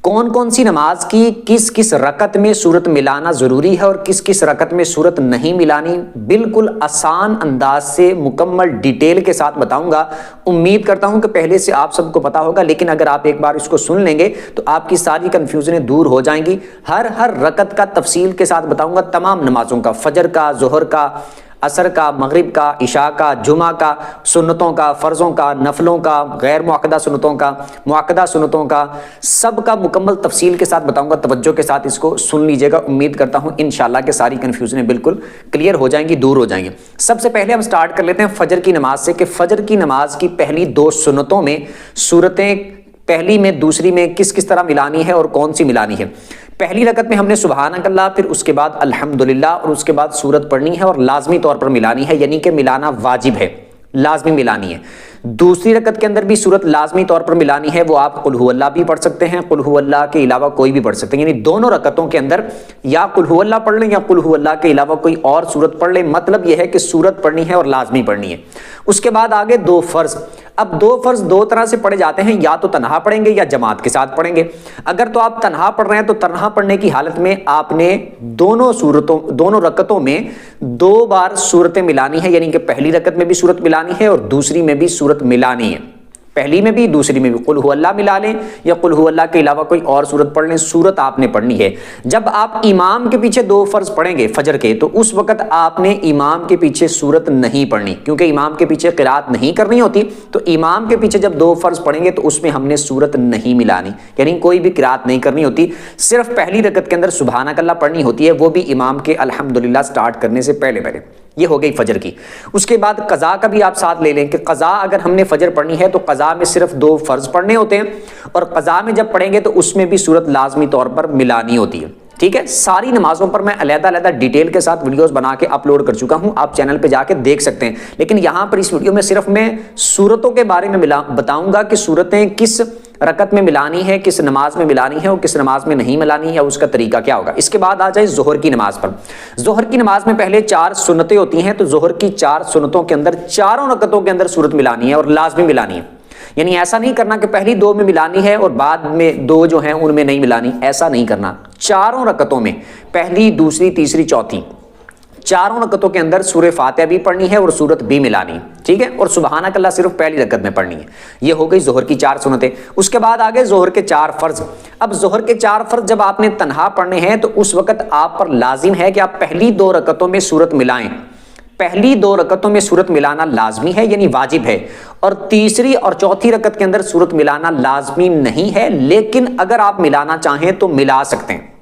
کون کون سی نماز کی کس کس رکعت میں صورت ملانا ضروری ہے اور کس کس رکعت میں صورت نہیں ملانی، بالکل آسان انداز سے مکمل ڈیٹیل کے ساتھ بتاؤں گا۔ امید کرتا ہوں کہ پہلے سے آپ سب کو پتا ہوگا، لیکن اگر آپ ایک بار اس کو سن لیں گے تو آپ کی ساری کنفیوژنیں دور ہو جائیں گی۔ ہر رکعت کا تفصیل کے ساتھ بتاؤں گا، تمام نمازوں کا، فجر کا، ظہر کا، عصر کا، مغرب کا، عشاء کا، جمعہ کا، سنتوں کا، فرضوں کا، نفلوں کا، غیر مؤکدہ سنتوں کا، مؤکدہ سنتوں کا، سب کا مکمل تفصیل کے ساتھ بتاؤں گا۔ توجہ کے ساتھ اس کو سن لیجئے گا، امید کرتا ہوں انشاءاللہ کہ ساری کنفیوژنیں بالکل کلیئر ہو جائیں گی، دور ہو جائیں گی۔ سب سے پہلے ہم سٹارٹ کر لیتے ہیں فجر کی نماز سے کہ فجر کی نماز کی پہلی دو سنتوں میں صورتیں پہلی میں دوسری میں کس کس طرح ملانی ہے اور کون سی ملانی ہے۔ پہلی رکعت میں ہم نے سبحانک اللہ، پھر اس کے بعد الحمدللہ اور اس کے بعد سورت پڑھنی ہے اور لازمی طور پر ملانی ہے، یعنی کہ ملانا واجب ہے، لازمی ملانی ہے۔ دوسری رکعت کے اندر بھی سورت لازمی طور پر ملانی ہے، وہ آپ قل ہو اللہ بھی پڑھ سکتے ہیں، قل ہو اللہ کے علاوہ کوئی بھی پڑھ سکتے ہیں، یعنی دونوں رکعتوں کے اندر یا قل ہو اللہ پڑھ لیں یا قل ہو اللہ کے علاوہ کوئی اور سورت پڑھ لیں، مطلب یہ ہے کہ سورت پڑھنی ہے اور لازمی پڑھنی ہے۔ اس کے بعد آگے دو فرض۔ اب دو فرض دو طرح سے پڑھے جاتے ہیں، یا تو تنہا پڑھیں گے یا جماعت کے ساتھ پڑھیں گے۔ اگر تو آپ تنہا پڑھ رہے ہیں تو تنہا پڑھنے کی حالت میں آپ نے دونوں رکعتوں میں دو بار سورتیں ملانی ہے، یعنی کہ پہلی رکعت میں بھی سورت ملانی ہے اور دوسری میں بھی سورت ملانی ہے، پہلی میں بھی دوسری میں بھی قل ہو اللہ ملا لیں یا قل ہو اللہ کے علاوہ کوئی اور سورت پڑھ لیں، سورت آپ نے پڑھنی ہے۔ جب آپ امام کے پیچھے دو فرض پڑھیں گے فجر کے تو اس وقت آپ نے امام کے پیچھے سورت نہیں پڑھنی، کیونکہ امام کے پیچھے قرات نہیں کرنی ہوتی، تو امام کے پیچھے جب دو فرض پڑھیں گے تو اس میں ہم نے سورت نہیں ملانی، یعنی کوئی بھی قرات نہیں کرنی ہوتی، صرف پہلی رکعت کے اندر سبحانک اللہ پڑھنی ہوتی ہے، وہ بھی امام کے الحمدللہ سٹارٹ کرنے سے پہلے۔ یہ ہو گئی فجر کی۔ اس کے بعد قضا کا بھی آپ ساتھ لے لیں کہ قضا اگر ہم نے فجر پڑھنی ہے تو قضا میں صرف دو فرض پڑھنے ہوتے ہیں، اور قضا میں جب پڑھیں گے تو اس میں بھی سورت لازمی طور پر ملانی ہوتی ہے۔ ٹھیک ہے، ساری نمازوں پر میں علیحدہ ڈیٹیل کے ساتھ ویڈیوز بنا کے اپلوڈ کر چکا ہوں، آپ چینل پہ جا کے دیکھ سکتے ہیں، لیکن یہاں پر اس ویڈیو میں صرف میں سورتوں کے بارے میں بتاؤں گا کہ سورتیں کس رکعت میں ملانی ہے، کس نماز میں ملانی ہے اور کس نماز میں نہیں ملانی ہے، اس کا طریقہ کیا ہوگا۔ اس کے بعد آ جائے ظہر کی نماز پر۔ ظہر کی نماز میں پہلے 4 سنتیں ہوتی ہیں، تو ظہر کی 4 سنتوں کے اندر چاروں رکعتوں کے اندر سورت ملانی ہے اور لازمی ملانی ہے، یعنی ایسا نہیں کرنا کہ پہلی 2 میں ملانی ہے اور بعد میں 2 جو ہیں ان میں نہیں ملانی، ایسا نہیں کرنا۔ چاروں رکعتوں میں پہلی، دوسری، تیسری، چوتھی، چاروں رکعتوں کے اندر سورہ فاتحہ بھی پڑھنی ہے اور سورت بھی ملانی، ٹھیک ہے، اور سبحانک اللہ صرف پہلی رکعت میں پڑھنی ہے۔ یہ ہو گئی ظہر کی 4 سنتیں۔ اس کے بعد آگے ظہر کے 4 فرض۔ اب ظہر کے 4 فرض جب آپ نے تنہا پڑھنے ہیں تو اس وقت آپ پر لازم ہے کہ آپ پہلی 2 رکعتوں میں سورت ملائیں، پہلی 2 رکعتوں میں سورت ملانا لازمی ہے، یعنی واجب ہے، اور تیسری اور چوتھی رکعت کے اندر سورت ملانا لازمی نہیں ہے، لیکن اگر آپ ملانا چاہیں تو ملا سکتے ہیں،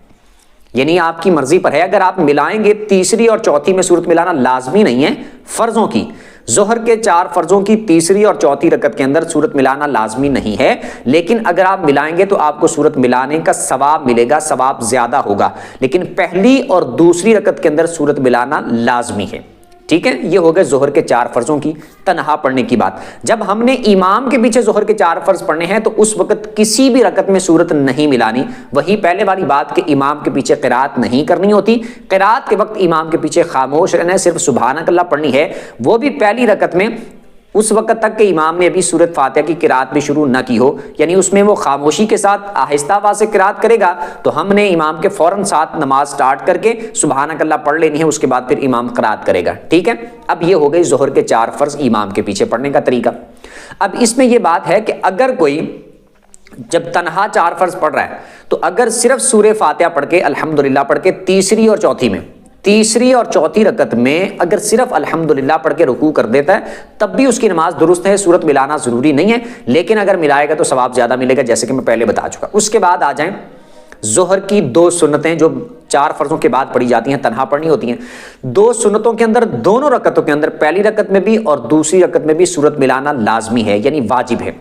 یعنی آپ کی مرضی پر ہے، اگر آپ ملائیں گے تیسری اور چوتھی میں سورت ملانا لازمی نہیں ہے فرضوں کی، ظہر کے 4 فرضوں کی تیسری اور چوتھی رکعت کے اندر سورت ملانا لازمی نہیں ہے، لیکن اگر آپ ملائیں گے تو آپ کو سورت ملانے کا ثواب ملے گا، ثواب زیادہ ہوگا، لیکن پہلی اور دوسری رکعت کے اندر سورت ملانا لازمی ہے۔ ٹھیک ہے، یہ ہو گئے ظہر کے 4 فرضوں کی تنہا پڑھنے کی بات۔ جب ہم نے امام کے پیچھے ظہر کے 4 فرض پڑھنے ہیں تو اس وقت کسی بھی رکعت میں سورت نہیں ملانی، وہی پہلے والی بات کہ امام کے پیچھے قرات نہیں کرنی ہوتی، قرات کے وقت امام کے پیچھے خاموش رہنا ہے، صرف سبحانک اللہ پڑھنی ہے، وہ بھی پہلی رکعت میں اس وقت تک کہ امام نے ابھی سورت فاتحہ کی قرات بھی شروع نہ کی ہو، یعنی اس میں وہ خاموشی کے ساتھ آہستہ آواز سے قرات کرے گا تو ہم نے امام کے فوراً ساتھ نماز سٹارٹ کر کے سبحانک اللہ پڑھ لینی ہے، اس کے بعد پھر امام قرات کرے گا۔ ٹھیک ہے، اب یہ ہو گئی ظہر کے 4 فرض امام کے پیچھے پڑھنے کا طریقہ۔ اب اس میں یہ بات ہے کہ اگر کوئی جب تنہا 4 فرض پڑھ رہا ہے تو اگر صرف سورہ فاتحہ پڑھ کے الحمدللہ پڑھ کے تیسری اور چوتھی رکعت میں اگر صرف الحمدللہ پڑھ کے رکوع کر دیتا ہے تب بھی اس کی نماز درست ہے، سورت ملانا ضروری نہیں ہے، لیکن اگر ملائے گا تو ثواب زیادہ ملے گا، جیسے کہ میں پہلے بتا چکا۔ اس کے بعد آ جائیں ظہر کی 2 سنتیں جو 4 فرضوں کے بعد پڑھی جاتی ہیں، تنہا پڑھنی ہوتی ہیں۔ 2 سنتوں کے اندر دونوں رکعتوں کے اندر پہلی رکعت میں بھی اور دوسری رکعت میں بھی سورت ملانا لازمی ہے، یعنی واجب ہے،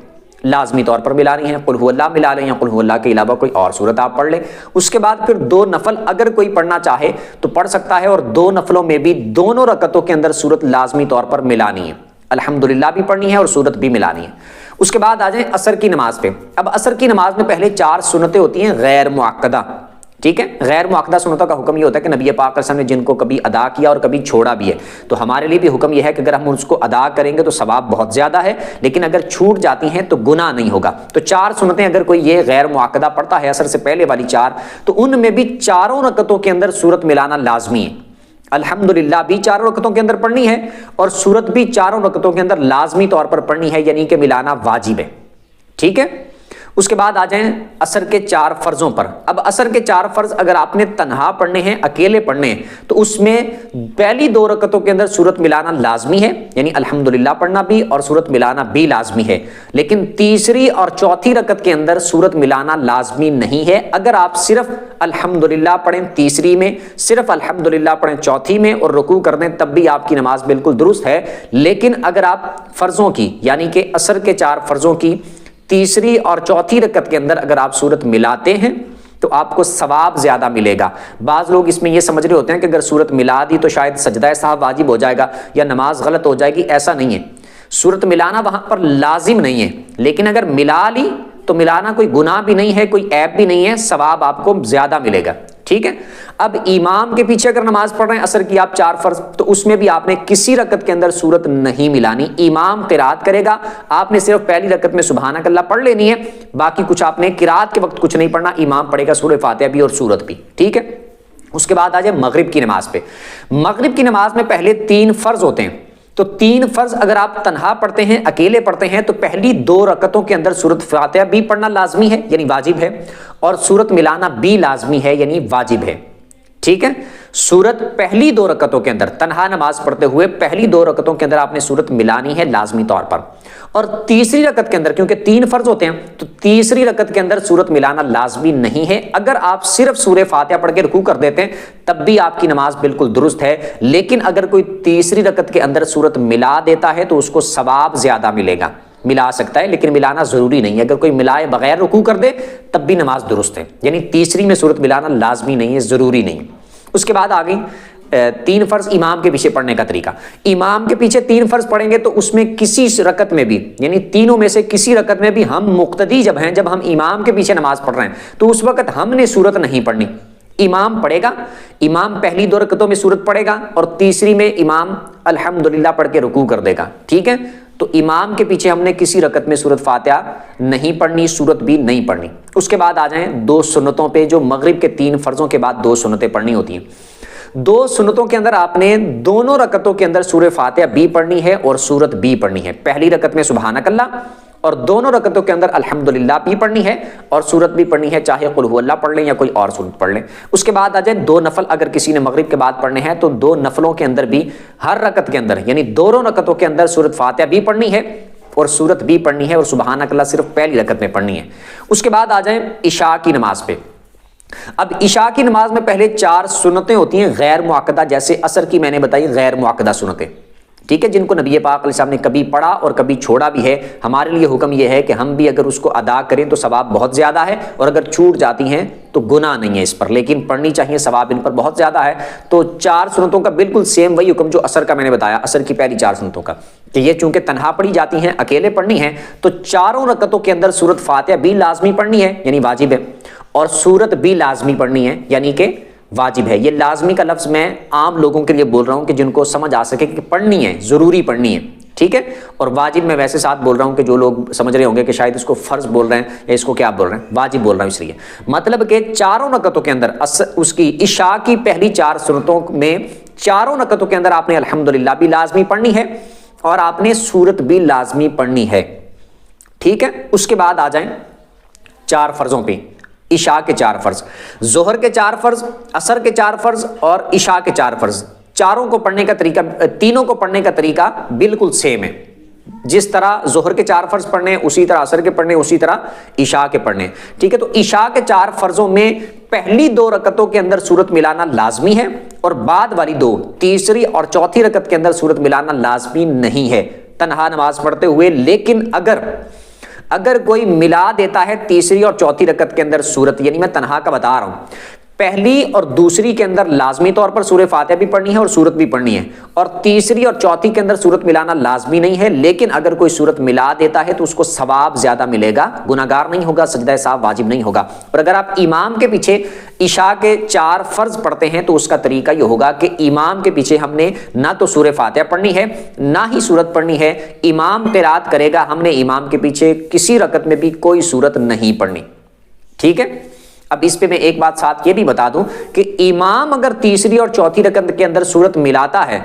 لازمی طور پر ملانی ہے۔ قل ہو اللہ ملا لیں یا قل ہو اللہ کے علاوہ کوئی اور سورت آپ پڑھ لیں۔ اس کے بعد پھر 2 نفل اگر کوئی پڑھنا چاہے تو پڑھ سکتا ہے، اور 2 نفلوں میں بھی دونوں رکعتوں کے اندر سورت لازمی طور پر ملانی ہے، الحمدللہ بھی پڑھنی ہے اور سورت بھی ملانی ہے۔ اس کے بعد آ جائیں عصر کی نماز پہ۔ اب عصر کی نماز میں پہلے 4 سنتیں ہوتی ہیں غیر مؤکدہ، ٹھیک ہے. غیر معقدہ سنتوں کا حکم یہ ہوتا ہے کہ نبی پاک صلی اللہ علیہ وسلم نے جن کو کبھی ادا کیا اور کبھی چھوڑا بھی ہے تو ہمارے لیے بھی حکم یہ ہے کہ اگر ہم اس کو ادا کریں گے تو ثواب بہت زیادہ ہے، لیکن اگر چھوٹ جاتی ہیں تو گناہ نہیں ہوگا. تو 4 سنتیں اگر کوئی یہ غیر معقدہ پڑھتا ہے عصر سے پہلے والی 4، تو ان میں بھی چاروں رکعتوں کے اندر سورت ملانا لازمی ہے. الحمدللہ بھی چاروں رکعتوں کے اندر پڑھنی ہے اور سورت بھی چاروں رکعتوں کے اندر لازمی طور پر پڑھنی ہے، یعنی کہ ملانا واجب ہے. ٹھیک ہے. اس کے بعد آ جائیں عصر کے 4 فرضوں پر. اب عصر کے 4 فرض اگر آپ نے تنہا پڑھنے ہیں، اکیلے پڑھنے ہیں، تو اس میں پہلی 2 رکعتوں کے اندر سورت ملانا لازمی ہے، یعنی الحمدللہ پڑھنا بھی اور سورت ملانا بھی لازمی ہے. لیکن تیسری اور چوتھی رکعت کے اندر سورت ملانا لازمی نہیں ہے. اگر آپ صرف الحمدللہ پڑھیں تیسری میں، صرف الحمدللہ پڑھیں چوتھی میں اور رکوع کر دیں، تب بھی آپ کی نماز بالکل درست ہے. لیکن اگر آپ فرضوں کی یعنی کہ عصر کے 4 فرضوں کی تیسری اور چوتھی رکعت کے اندر اگر آپ سورت ملاتے ہیں تو آپ کو ثواب زیادہ ملے گا. بعض لوگ اس میں یہ سمجھ رہے ہوتے ہیں کہ اگر سورت ملا دی تو شاید سجدہ سہو واجب ہو جائے گا یا نماز غلط ہو جائے گی. ایسا نہیں ہے. سورت ملانا وہاں پر لازم نہیں ہے، لیکن اگر ملا لی تو ملانا کوئی گناہ بھی نہیں ہے، کوئی عیب بھی نہیں ہے، ثواب آپ کو زیادہ ملے گا. ٹھیک ہے. اب امام کے پیچھے اگر نماز پڑھ رہے ہیں عصر کی آپ 4 فرض، تو اس میں بھی آپ نے کسی رکعت کے اندر سورت نہیں ملانی. امام قرات کرے گا، آپ نے صرف پہلی رکعت میں سبحانک اللہ پڑھ لینی ہے، باقی کچھ آپ نے قرات کے وقت کچھ نہیں پڑھنا. امام پڑھے گا سورہ فاتحہ بھی اور سورت بھی. ٹھیک ہے. اس کے بعد آ جائے مغرب کی نماز پہ. مغرب کی نماز میں پہلے 3 فرض ہوتے ہیں. تو 3 فرض اگر آپ تنہا پڑھتے ہیں، اکیلے پڑھتے ہیں، تو پہلی 2 رکعتوں کے اندر سورت فاتحہ بھی پڑھنا لازمی ہے یعنی واجب ہے، اور سورت ملانا بھی لازمی ہے یعنی واجب ہے. ٹھیک ہے. سورت پہلی 2 رکعتوں کے اندر تنہا نماز پڑھتے ہوئے پہلی 2 رکعتوں کے اندر آپ نے سورت ملانی ہے لازمی طور پر. اور تیسری رکعت کے اندر کیونکہ 3 فرض ہوتے ہیں تو تیسری رکعت کے اندر سورت ملانا لازمی نہیں ہے. اگر آپ صرف سورہ فاتحہ پڑھ کے رکوع کر دیتے ہیں تب بھی آپ کی نماز بالکل درست ہے. لیکن اگر کوئی تیسری رکعت کے اندر سورت ملا دیتا ہے تو اس کو ثواب زیادہ ملے گا. ملا سکتا ہے لیکن ملانا ضروری نہیں ہے. اگر کوئی ملائے بغیر رکوع کر دے تب بھی نماز درست ہے، یعنی تیسری میں سورت ملانا لازمی نہیں ہے، ضروری نہیں. اس کے بعد آ گئی 3 فرض امام کے پیچھے پڑھنے کا طریقہ. امام کے پیچھے 3 فرض پڑھیں گے تو اس میں کسی رکعت میں بھی یعنی تینوں میں سے کسی رکعت میں بھی ہم مقتدی جب ہیں، جب ہم امام کے پیچھے نماز پڑھ رہے ہیں تو اس وقت ہم نے سورت نہیں پڑھنی. امام پڑھے گا، امام پہلی 2 رکعتوں میں سورت پڑھے گا اور تیسری میں امام الحمدللہ پڑھ کے رکوع کر دے گا. ٹھیک ہے. تو امام کے پیچھے ہم نے کسی رکعت میں سورت فاتحہ نہیں پڑھنی، سورت بھی نہیں پڑھنی. اس کے بعد آ جائیں 2 سنتوں پہ، جو مغرب کے 3 فرضوں کے بعد 2 سنتیں پڑھنی ہوتی ہیں. 2 سنتوں کے اندر آپ نے دونوں رکعتوں کے اندر سورہ فاتحہ بھی پڑھنی ہے اور سورت بھی پڑھنی ہے. پہلی رکعت میں سبحانک اللہ اور دونوں رکعتوں کے اندر الحمدللہ بھی پڑھنی ہے اور سورت بھی پڑھنی ہے، چاہے قل هو اللہ پڑھ لیں یا کوئی اور سورت پڑھ لیں. اس کے بعد آ جائیں 2 نفل. اگر کسی نے مغرب کے بعد پڑھنے ہیں تو 2 نفلوں کے اندر بھی ہر رکعت کے اندر یعنی دونوں رکعتوں کے اندر سورت فاتحہ بھی پڑھنی ہے اور سورت بھی پڑھنی ہے اور سبحانک اللہ صرف پہلی رکعت میں پڑھنی ہے. اس کے بعد آ جائیں عشاء کی نماز پہ. اب عشاء کی نماز میں پہلے 4 سنتیں ہوتی ہیں غیر معقدہ، جیسے عصر کی میں نے بتائی غیر معقدہ سنتیں. ٹھیک ہے. جن کو نبی پاک علیہ السلام نے کبھی پڑھا اور کبھی چھوڑا بھی ہے. ہمارے لیے حکم یہ ہے کہ ہم بھی اگر اس کو ادا کریں تو ثواب بہت زیادہ ہے، اور اگر چھوٹ جاتی ہیں تو گناہ نہیں ہے اس پر، لیکن پڑھنی چاہیے، ثواب ان پر بہت زیادہ ہے. تو 4 سنتوں کا بالکل سیم وہی حکم جو عصر کا میں نے بتایا، عصر کی پہلی 4 سنتوں کا، کہ یہ چونکہ تنہا پڑھی جاتی ہیں، اکیلے پڑھنی ہے، تو چاروں رکعتوں کے اندر سورت فاتحہ بھی لازمی پڑھنی ہے یعنی واجب ہے، اور سورت بھی لازمی پڑھنی ہے یعنی کہ واجب ہے. یہ لازمی کا لفظ میں عام لوگوں کے لیے بول رہا ہوں کہ جن کو سمجھ آ سکے کہ پڑھنی ہے، ضروری پڑھنی ہے. ٹھیک ہے. اور واجب میں ویسے ساتھ بول رہا ہوں کہ جو لوگ سمجھ رہے ہوں گے کہ شاید اس کو فرض بول رہے ہیں یا اس کو کیا بول رہے ہیں، واجب بول رہا ہوں. اس لیے مطلب کہ چاروں رکعتوں کے اندر اس کی عشاء کی پہلی 4 سنتوں میں چاروں رکعتوں کے اندر آپ نے الحمدللہ بھی لازمی پڑھنی ہے اور آپ نے سورت بھی لازمی پڑھنی ہے. ٹھیک ہے. اس کے بعد آ جائیں 4 فرضوں پہ. عشاء کے 4 فرض، ظہر کے 4 فرض، عصر کے 4 فرض اور عشاء کے 4 فرض. چاروں کو پڑھنے کا طریقہ، تینوں کو پڑھنے کا طریقہ بالکل سیم ہے. جس طرح ظہر کے 4 فرض پڑھنے اسی طرح عصر کے پڑھنے، اسی طرح عشاء کے پڑھنے. ٹھیک ہے. تو عشاء کے 4 فرضوں میں پہلی 2 رکعتوں کے اندر سورت ملانا لازمی ہے اور بعد والی 2 تیسری اور چوتھی رکعت کے اندر سورت ملانا لازمی نہیں ہے تنہا نماز پڑھتے ہوئے. لیکن اگر کوئی ملا دیتا ہے تیسری اور چوتھی رکعت کے اندر سورت، یعنی میں تنہا کا بتا رہا ہوں، پہلی اور دوسری کے اندر لازمی طور پر سورہ فاتحہ بھی پڑھنی ہے اور سورت بھی پڑھنی ہے، اور تیسری اور چوتھی کے اندر سورت ملانا لازمی نہیں ہے، لیکن اگر کوئی سورت ملا دیتا ہے تو اس کو ثواب زیادہ ملے گا، گناہگار نہیں ہوگا، سجدہ سہو واجب نہیں ہوگا۔ اور اگر آپ امام کے پیچھے عشاء کے 4 فرض پڑھتے ہیں تو اس کا طریقہ یہ ہوگا کہ امام کے پیچھے ہم نے نہ تو سورہ فاتحہ پڑھنی ہے نہ ہی سورت پڑھنی ہے، امام قرات کرے گا، ہم نے امام کے پیچھے کسی رکعت میں بھی کوئی سورت نہیں پڑھنی، ٹھیک ہے۔ اب اس پہ میں ایک بات ساتھ یہ بھی بتا دوں کہ امام اگر تیسری اور چوتھی رکعت کے اندر سورت ملاتا ہے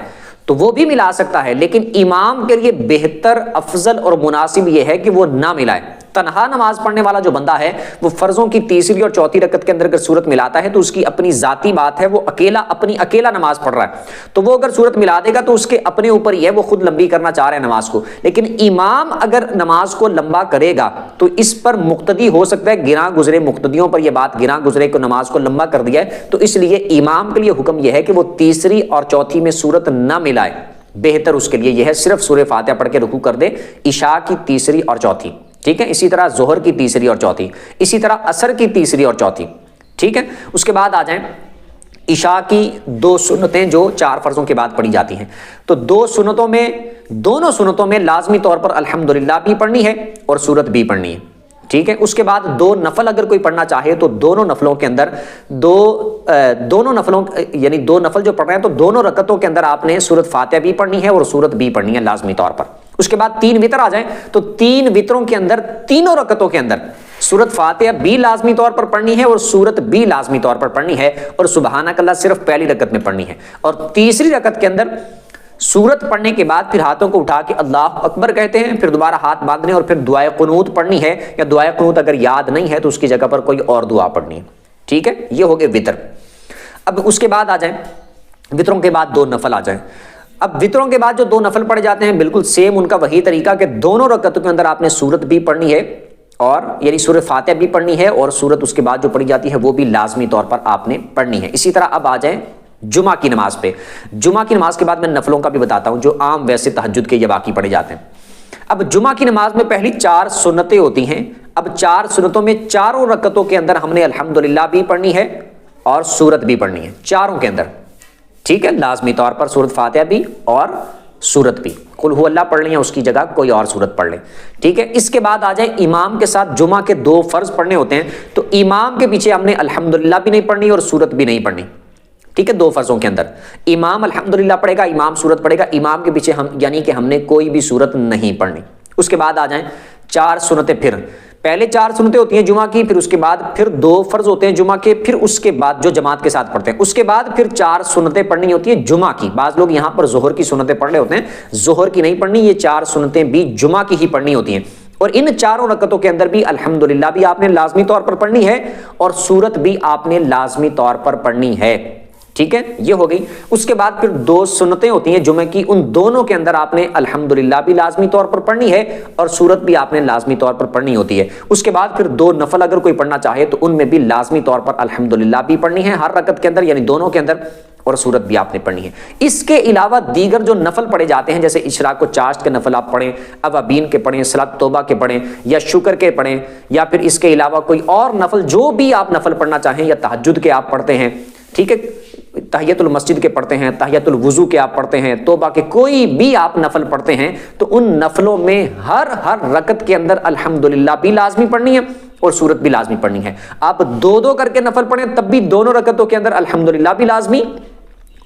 تو وہ بھی ملا سکتا ہے، لیکن امام کے لیے بہتر، افضل اور مناسب یہ ہے کہ وہ نہ ملائے۔ تنہا نماز پڑھنے والا جو بندہ ہے وہ فرضوں کی تیسری اور چوتھی رکعت کے اندر اگر سورت ملاتا ہے تو اس کی اپنی ذاتی بات ہے، وہ اکیلا نماز پڑھ رہا ہے، تو وہ اگر سورت ملا دے گا تو اس کے اپنے اوپر ہی ہے، وہ خود لمبی کرنا چاہ رہے ہیں نماز کو۔ لیکن امام اگر نماز کو لمبا کرے گا تو اس پر مقتدی ہو سکتا ہے گراں گزرے، مقتدیوں پر یہ بات گراں گزرے کہ نماز کو لمبا کر دیا ہے، تو اس لیے امام کے لیے حکم یہ ہے کہ وہ تیسری اور چوتھی میں سورت نہ ملائے، بہتر اس کے لیے یہ ہے صرف سورہ فاتحہ پڑھ کے رکوع کر دے، عشاء کی تیسری اور چوتھی، ٹھیک ہے۔ اسی طرح ظہر کی تیسری اور چوتھی، اسی طرح عصر کی تیسری اور چوتھی، ٹھیک ہے۔ اس کے بعد آ جائیں عشاء کی 2 سنتیں جو 4 فرضوں کے بعد پڑھی جاتی ہیں، تو دونوں سنتوں میں لازمی طور پر الحمدللہ بھی پڑھنی ہے اور سورت بھی پڑھنی ہے، ٹھیک ہے۔ اس کے بعد 2 نفل اگر کوئی پڑھنا چاہے تو دونوں نفلوں کے اندر دونوں نفل جو پڑھ رہے ہیں تو دونوں رکعتوں کے اندر آپ نے سورت فاتحہ بھی پڑھنی ہے اور سورت بھی پڑھنی ہے لازمی طور پر۔ اس کے بعد 3 وتر آ جائیں تو 3 وتروں کے اندر تینوں رکعتوں کے اندر سورت فاتحہ بھی لازمی طور پر پڑھنی ہے اور سورت بھی لازمی طور پر پڑھنی ہے، اور سبحانک اللہ صرف پہلی رکعت میں پڑھنی ہے، اور تیسری رکعت کے اندر سورت پڑھنے کے بعد پھر ہاتھوں کو اٹھا کے اللہ اکبر کہتے ہیں، پھر دوبارہ ہاتھ باندھنے اور پھر دعائے قنوت پڑھنی ہے، یا دعائے قنوت اگر یاد نہیں ہے تو اس کی جگہ پر کوئی اور دعا پڑھنی ہے، ٹھیک ہے۔ یہ ہو گئے وتر۔ اب اس کے بعد آ جائیں وتروں کے بعد 2 نفل آ جائیں۔ اب وتروں کے بعد جو 2 نفل پڑھے جاتے ہیں بالکل سیم ان کا وہی طریقہ کہ دونوں رکعتوں کے اندر آپ نے سورت بھی پڑھنی ہے، اور یعنی سورہ فاتحہ بھی پڑھنی ہے، اور سورت اس کے بعد جو پڑھی جاتی ہے وہ بھی لازمی طور پر آپ نے پڑھنی ہے۔ اسی طرح اب آ جائیں جمعہ کی نماز پہ۔ جمعہ کی نماز کے بعد میں نفلوں کا بھی بتاتا ہوں جو عام ویسے تہجد کے یہ باقی پڑھے جاتے ہیں۔ اب جمعہ کی نماز میں پہلی 4 سنتیں ہوتی ہیں، اب 4 سنتوں میں چاروں رکعتوں کے اندر ہم نے الحمدللہ بھی پڑھنی ہے اور سورت بھی پڑھنی ہے، چاروں کے اندر، ٹھیک ہے۔ لازمی طور پر سورت فاتحہ بھی اور سورت بھی، قل ہو اللہ پڑھ لیں، اس کی جگہ کوئی اور سورت پڑھ لیں، ٹھیک ہے۔ اس کے بعد آ جائیں امام کے ساتھ جمعہ کے 2 فرض پڑھنے ہوتے ہیں، تو امام کے پیچھے ہم نے الحمدللہ بھی نہیں پڑھنی اور سورت بھی نہیں پڑھنی، ٹھیک ہے۔ 2 فرضوں کے اندر امام الحمدللہ پڑھے گا، امام سورت پڑھے گا، امام کے پیچھے یعنی کہ ہم نے کوئی بھی سورت نہیں پڑھنی۔ اس کے بعد آ جائیں 4 سنتیں، پھر پہلے 4 سنتیں ہوتی ہیں جمعہ کی، پھر اس کے بعد پھر 2 فرض ہوتے ہیں جمعہ کے، پھر اس کے بعد جو جماعت کے ساتھ پڑھتے ہیں، اس کے بعد پھر 4 سنتیں پڑھنی ہوتی ہیں جمعہ کی۔ بعض لوگ یہاں پر ظہر کی سنتیں پڑھ رہے ہوتے ہیں، ظہر کی نہیں پڑھنی، یہ 4 سنتیں بھی جمعہ کی ہی پڑھنی ہوتی ہیں، اور ان 4 رکعتوں کے اندر بھی الحمدللہ بھی آپ نے لازمی طور پر پڑھنی ہے اور سورت بھی آپ نے لازمی طور پر پڑھنی ہے، ٹھیک ہے۔ یہ ہو گئی۔ اس کے بعد پھر 2 سنتیں ہوتی ہیں جمعہ کی، ان دونوں کے اندر آپ نے الحمدللہ بھی لازمی طور پر پڑھنی ہے اور سورت بھی آپ نے لازمی طور پر پڑھنی ہوتی ہے۔ اس کے بعد پھر 2 نفل اگر کوئی پڑھنا چاہے تو ان میں بھی لازمی طور پر الحمدللہ بھی پڑھنی ہے ہر رکعت کے اندر، یعنی دونوں کے اندر، اور سورت بھی آپ نے پڑھنی ہے۔ اس کے علاوہ دیگر جو نفل پڑھے جاتے ہیں جیسے اشراق و چاشت کے نفل آپ پڑھیں، اوابین کے پڑھیں، صلاۃ توبہ کے پڑھیں، یا شکر کے پڑھیں، یا پھر اس کے علاوہ کوئی اور نفل جو بھی آپ نفل پڑھنا چاہیں، یا تہجد کے آپ پڑھتے ہیں، ٹھیک ہے، تحیۃ المسجد کے پڑھتے ہیں، تحیۃ الوضو کے آپ پڑھتے ہیں، توبہ کے کوئی بھی آپ نفل پڑھتے ہیں، تو ان نفلوں میں ہر رکعت کے اندر الحمدللہ بھی لازمی پڑھنی ہے اور سورت بھی لازمی پڑھنی ہے۔ آپ 2 کر کے نفل پڑھیں تب بھی دونوں رکعتوں کے اندر الحمدللہ بھی لازمی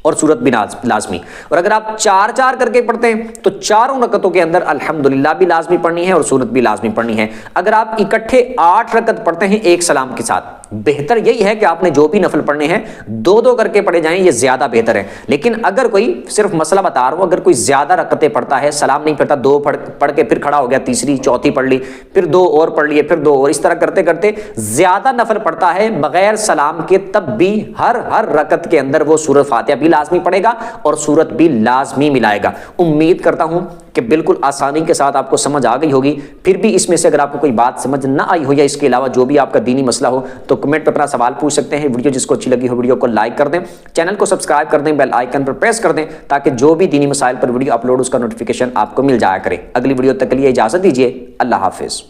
اور سورت بھی لازمی، اور اگر آپ 4 کر کے پڑھتے ہیں تو 4 رکعتوں کے اندر الحمدللہ بھی لازمی پڑھنی ہے اور سورت بھی لازمی پڑھنی ہے۔ اگر آپ اکٹھے 8 رکعت پڑھتے ہیں ایک سلام کے ساتھ، بہتر یہی ہے کہ آپ نے جو بھی نفل پڑھنے ہیں 2 کر کے پڑھے جائیں، یہ زیادہ بہتر ہے۔ لیکن اگر کوئی، صرف مسئلہ بتا رہا ہوں، اگر کوئی زیادہ رکعتیں پڑھتا ہے، سلام نہیں پڑھتا، 2 پڑھ کے پھر کھڑا ہو گیا، تیسری چوتھی پڑھ لی، پھر 2 اور پڑھ لیے، پھر 2 اور، اس طرح کرتے کرتے زیادہ نفل پڑھتا ہے بغیر سلام کے، تب بھی ہر رکعت کے اندر وہ سورہ فاتحہ بھی لازمی پڑھے گا اور سورت بھی لازمی ملائے گا۔ امید کرتا ہوں کہ بالکل آسانی کے ساتھ آپ کو سمجھ آ گئی ہوگی۔ پھر بھی اس میں سے اگر آپ کو کوئی بات سمجھ نہ آئی ہو یا اس کے علاوہ جو بھی آپ کا دینی مسئلہ ہو تو کمنٹ پہ اپنا سوال پوچھ سکتے ہیں۔ ویڈیو جس کو اچھی لگی ہو ویڈیو کو لائک کر دیں، چینل کو سبسکرائب کر دیں، بیل آئیکن پر پریس کر دیں تاکہ جو بھی دینی مسائل پر ویڈیو اپلوڈ اس کا نوٹیفیکیشن آپ کو مل جایا کرے۔ اگلی ویڈیو تک کے لیے اجازت دیجیے، اللہ حافظ۔